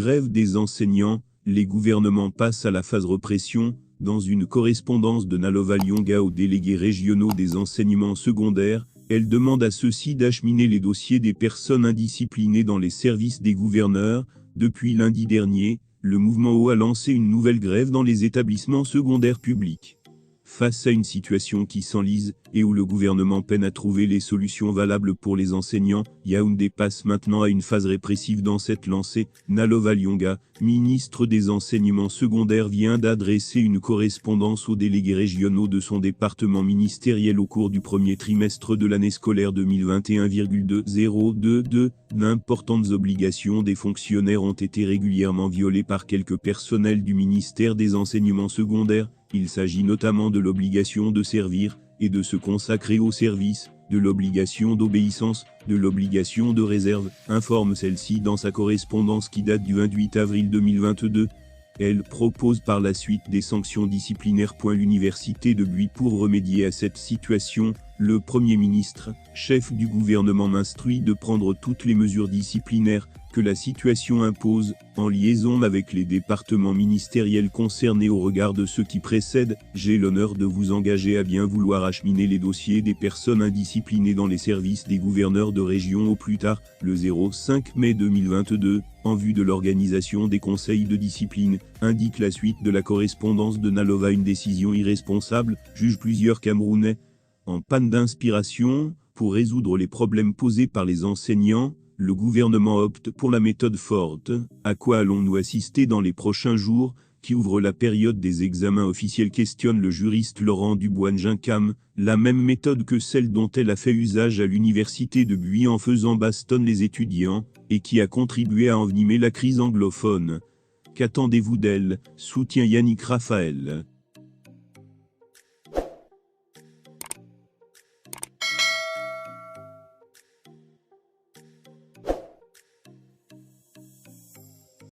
Grève des enseignants, les gouvernements passent à la phase répression. Dans une correspondance de Nalova Lyonga aux délégués régionaux des enseignements secondaires, elle demande à ceux-ci d'acheminer les dossiers des personnes indisciplinées dans les services des gouverneurs. Depuis lundi dernier, le mouvement O a lancé une nouvelle grève dans les établissements secondaires publics. Face à une situation qui s'enlise et où le gouvernement peine à trouver les solutions valables pour les enseignants, Yaoundé passe maintenant à une phase répressive dans cette lancée. Nalova Lyonga, ministre des enseignements secondaires, vient d'adresser une correspondance aux délégués régionaux de son département ministériel au cours du premier trimestre de l'année scolaire 2021-2022. D'importantes obligations des fonctionnaires ont été régulièrement violées par quelques personnels du ministère des enseignements secondaires. Il s'agit notamment de l'obligation de servir et de se consacrer au service, de l'obligation d'obéissance, de l'obligation de réserve, informe celle-ci dans sa correspondance qui date du 28 avril 2022. Elle propose par la suite des sanctions disciplinaires. L'université de Buis pour remédier à cette situation, le Premier ministre, chef du gouvernement, m'instruit de prendre toutes les mesures disciplinaires que la situation impose, en liaison avec les départements ministériels concernés. Au regard de ce qui précède, j'ai l'honneur de vous engager à bien vouloir acheminer les dossiers des personnes indisciplinées dans les services des gouverneurs de région au plus tard, le 05 mai 2022, en vue de l'organisation des conseils de discipline, indique la suite de la correspondance de Nalova. Une décision irresponsable, jugent plusieurs Camerounais. En panne d'inspiration, pour résoudre les problèmes posés par les enseignants, le gouvernement opte pour la méthode forte. À quoi allons-nous assister dans les prochains jours, qui ouvre la période des examens officiels, questionne le juriste Laurent Dubois-Nginkam, la même méthode que celle dont elle a fait usage à l'université de Buis en faisant bastonner les étudiants, et qui a contribué à envenimer la crise anglophone. Qu'attendez-vous d'elle, soutient Yannick Raphaël.